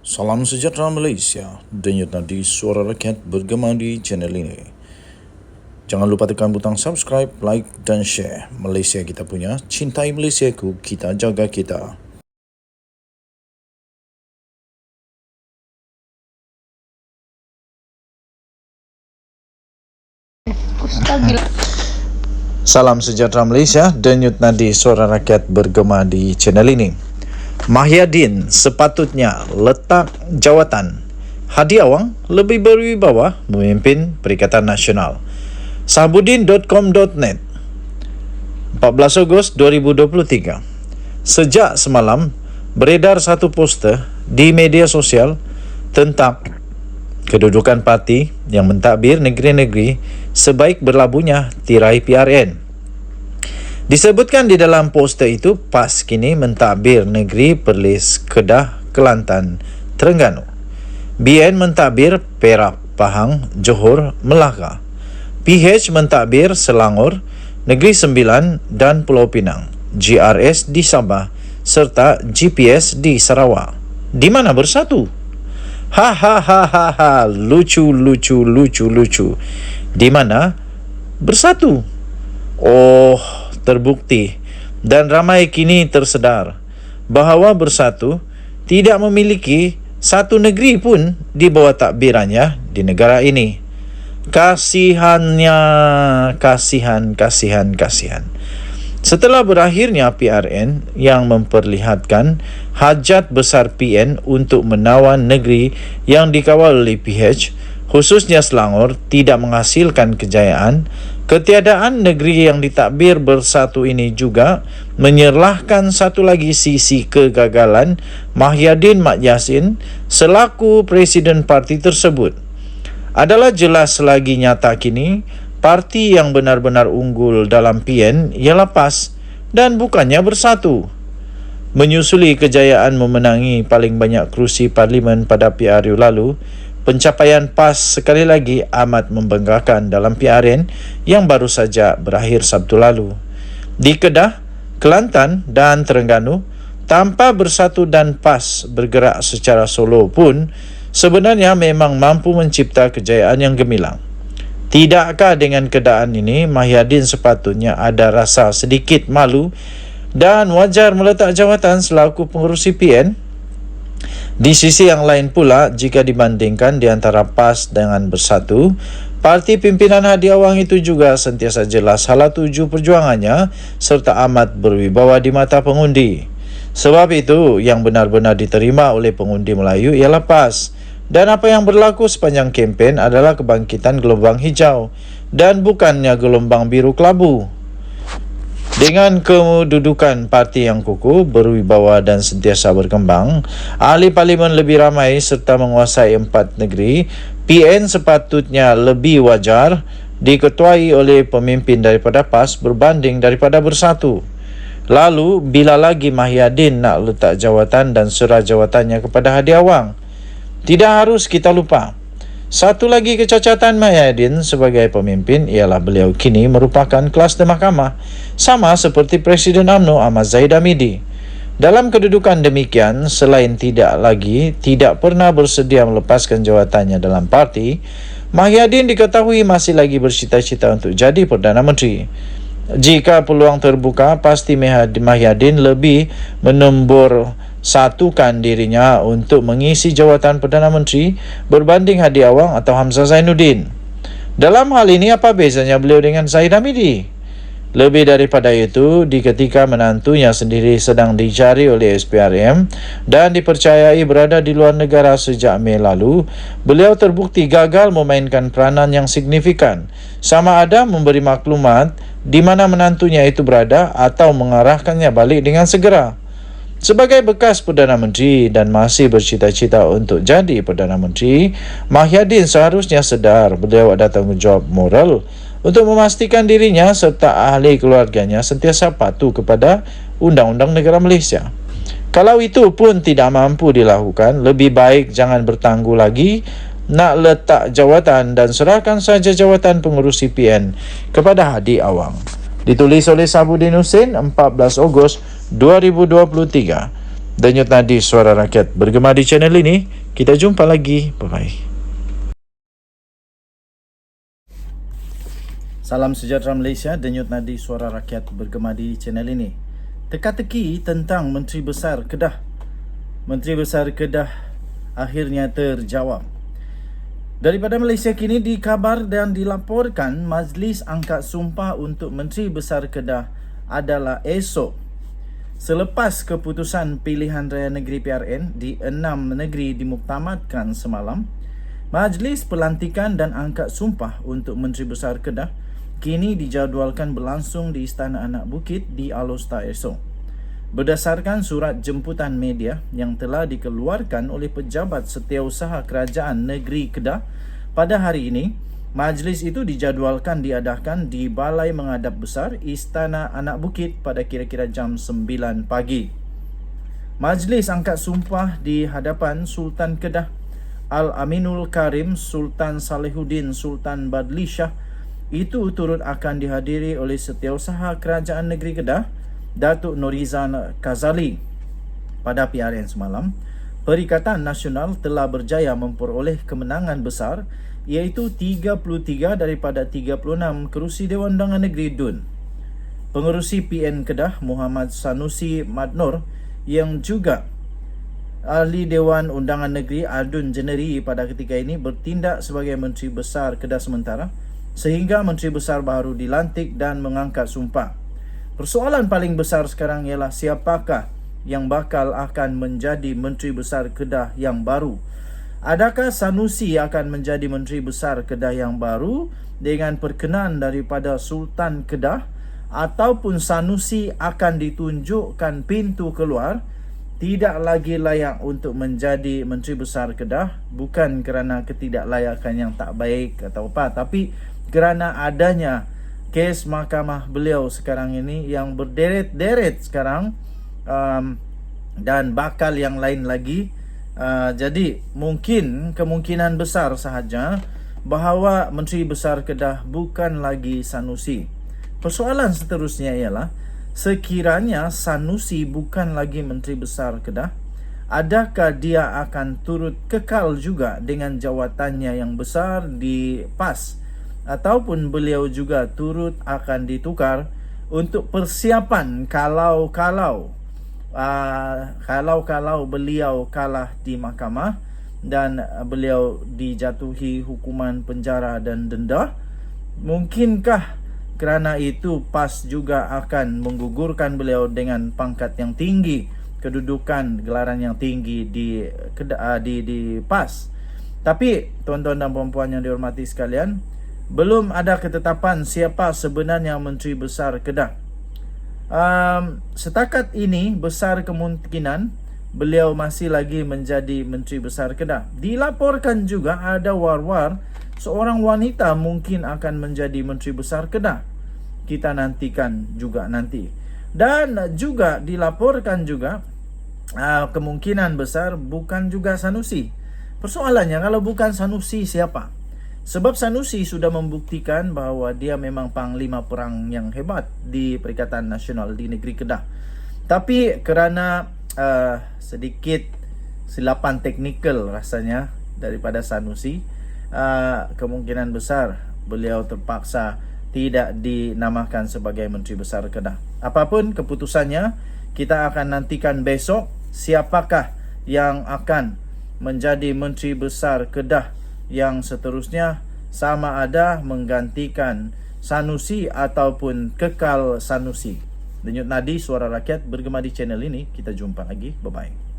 Salam sejahtera Malaysia, denyut nadi suara rakyat bergema di channel ini. Jangan lupa tekan butang subscribe, like dan share. Malaysia kita punya, cintai Malaysiaku, kita jaga kita. Salam sejahtera Malaysia, denyut nadi suara rakyat bergema di channel ini. Mahyadin sepatutnya letak jawatan. Hadi Awang lebih berwibawa memimpin Perikatan Nasional. Sahabudin.com.net 14 Ogos 2023. Sejak semalam beredar satu poster di media sosial tentang kedudukan parti yang mentadbir negeri-negeri sebaik berlabuhnya tirai PRN. Disebutkan di dalam poster itu PAS kini mentadbir negeri Perlis, Kedah, Kelantan, Terengganu. BN mentadbir Perak, Pahang, Johor, Melaka. PH mentadbir Selangor, Negeri Sembilan dan Pulau Pinang. GRS di Sabah serta GPS di Sarawak. Di mana bersatu? Hahaha, lucu. Di mana bersatu? Oh, terbukti dan ramai kini tersedar bahawa bersatu tidak memiliki satu negeri pun di bawah takbirannya di negara ini. Kasihannya, kasihan. Setelah berakhirnya PRN yang memperlihatkan hajat besar PN untuk menawan negeri yang dikawal oleh PH, khususnya Selangor, tidak menghasilkan kejayaan, ketiadaan negeri yang ditakbir bersatu ini juga menyerlahkan satu lagi sisi kegagalan Mahyadin Mat Yassin selaku Presiden parti tersebut. Adalah jelas lagi nyata kini, parti yang benar-benar unggul dalam PN ialah PAS dan bukannya bersatu. Menyusuli kejayaan memenangi paling banyak kerusi parlimen pada PRU lalu, pencapaian PAS sekali lagi amat membanggakan dalam PRN yang baru saja berakhir Sabtu lalu. Di Kedah, Kelantan dan Terengganu, tanpa bersatu dan PAS bergerak secara solo pun, sebenarnya memang mampu mencipta kejayaan yang gemilang. Tidakkah dengan keadaan ini, Mahyadin sepatutnya ada rasa sedikit malu dan wajar meletak jawatan selaku pengerusi PN? Di sisi yang lain pula, jika dibandingkan di antara PAS dengan bersatu, parti pimpinan Hadi Awang itu juga sentiasa jelas hala tuju perjuangannya serta amat berwibawa di mata pengundi. Sebab itu, yang benar-benar diterima oleh pengundi Melayu ialah PAS. Dan apa yang berlaku sepanjang kempen adalah kebangkitan gelombang hijau dan bukannya gelombang biru kelabu. Dengan kedudukan parti yang kukuh, berwibawa dan sentiasa berkembang, ahli parlimen lebih ramai serta menguasai 4 negeri, PN sepatutnya lebih wajar diketuai oleh pemimpin daripada PAS berbanding daripada bersatu. Lalu, bila lagi Mahyadin nak letak jawatan dan serah jawatannya kepada Hadi Awang? Tidak harus kita lupa, satu lagi kecacatan Mahyadin sebagai pemimpin ialah beliau kini merupakan kluster mahkamah, sama seperti Presiden UMNO Ahmad Zahid Hamidi. Dalam kedudukan demikian, selain tidak pernah bersedia melepaskan jawatannya dalam parti, Mahyadin diketahui masih lagi bercita-cita untuk jadi Perdana Menteri. Jika peluang terbuka, pasti Mahyadin lebih menembur satukan dirinya untuk mengisi jawatan Perdana Menteri berbanding Hadi Awang atau Hamzah Zainuddin. Dalam hal ini, apa bezanya beliau dengan Zahid Hamidi? Lebih daripada itu, di ketika menantunya sendiri sedang dicari oleh SPRM dan dipercayai berada di luar negara sejak Mei lalu, beliau terbukti gagal memainkan peranan yang signifikan, sama ada memberi maklumat di mana menantunya itu berada atau mengarahkannya balik dengan segera. Sebagai bekas Perdana Menteri dan masih bercita-cita untuk jadi Perdana Menteri, Mahyadin seharusnya sedar beliau ada tanggungjawab moral untuk memastikan dirinya serta ahli keluarganya sentiasa patuh kepada Undang-Undang Negara Malaysia. Kalau itu pun tidak mampu dilakukan, lebih baik jangan bertangguh lagi nak letak jawatan dan serahkan saja jawatan pengerusi PN kepada Hadi Awang. Ditulis oleh Sahabudin Hussein 14 Ogos 2023. Denyut nadi suara rakyat bergema di channel ini. Kita jumpa lagi. Bye-bye. Salam sejahtera Malaysia, denyut nadi suara rakyat bergema di channel ini. Teka-teki tentang Menteri Besar Kedah. Menteri Besar Kedah akhirnya terjawab. Daripada Malaysia kini dikabar dan dilaporkan majlis angkat sumpah untuk Menteri Besar Kedah adalah esok. Selepas keputusan pilihan raya negeri PRN di 6 negeri dimuktamadkan semalam, majlis pelantikan dan angkat sumpah untuk Menteri Besar Kedah kini dijadualkan berlangsung di Istana Anak Bukit di Alor-Star esok. Berdasarkan surat jemputan media yang telah dikeluarkan oleh Pejabat Setiausaha Kerajaan Negeri Kedah pada hari ini, majlis itu dijadualkan diadakan di Balai Mengadap Besar Istana Anak Bukit pada kira-kira jam 9 pagi. Majlis angkat sumpah di hadapan Sultan Kedah Al-Aminul Karim Sultan Salihuddin Sultan Badli Shah itu turut akan dihadiri oleh Setiausaha Kerajaan Negeri Kedah Datuk Norizan Kazali. Pada PRN semalam, Perikatan Nasional telah berjaya memperoleh kemenangan besar iaitu 33 daripada 36 kerusi Dewan Undangan Negeri DUN. Pengerusi PN Kedah Muhammad Sanusi Madnor yang juga Ahli Dewan Undangan Negeri Adun Jeneri pada ketika ini bertindak sebagai Menteri Besar Kedah sementara sehingga Menteri Besar baru dilantik dan mengangkat sumpah. Persoalan paling besar sekarang ialah siapakah yang bakal akan menjadi Menteri Besar Kedah yang baru. Adakah Sanusi akan menjadi Menteri Besar Kedah yang baru dengan perkenan daripada Sultan Kedah, ataupun Sanusi akan ditunjukkan pintu keluar tidak lagi layak untuk menjadi Menteri Besar Kedah, bukan kerana ketidaklayakan yang tak baik atau apa, tapi kerana adanya kes mahkamah beliau sekarang ini yang berderet-deret sekarang, dan bakal yang lain lagi. Jadi mungkin kemungkinan besar sahaja bahawa Menteri Besar Kedah bukan lagi Sanusi. Persoalan seterusnya ialah, sekiranya Sanusi bukan lagi Menteri Besar Kedah, adakah dia akan turut kekal juga dengan jawatannya yang besar di PAS, ataupun beliau juga turut akan ditukar untuk persiapan kalau beliau kalah di mahkamah dan beliau dijatuhi hukuman penjara dan denda. Mungkinkah kerana itu PAS juga akan menggugurkan beliau dengan pangkat yang tinggi, kedudukan gelaran yang tinggi di PAS. Tapi tuan-tuan dan puan-puan yang dihormati sekalian, belum ada ketetapan siapa sebenarnya Menteri Besar Kedah. Setakat ini besar kemungkinan beliau masih lagi menjadi Menteri Besar Kedah. Dilaporkan juga ada war-war seorang wanita mungkin akan menjadi Menteri Besar Kedah. Kita nantikan juga nanti. Dan juga dilaporkan juga kemungkinan besar bukan juga Sanusi. Persoalannya, kalau bukan Sanusi, siapa? Sebab Sanusi sudah membuktikan bahawa dia memang panglima perang yang hebat di Perikatan Nasional di negeri Kedah. Tapi kerana sedikit silapan teknikal rasanya daripada Sanusi, kemungkinan besar beliau terpaksa tidak dinamakan sebagai Menteri Besar Kedah. Apapun keputusannya, kita akan nantikan besok siapakah yang akan menjadi Menteri Besar Kedah yang seterusnya, sama ada menggantikan Sanusi ataupun kekal Sanusi. Denyut nadi suara rakyat bergema di channel ini. Kita jumpa lagi. Bye-bye.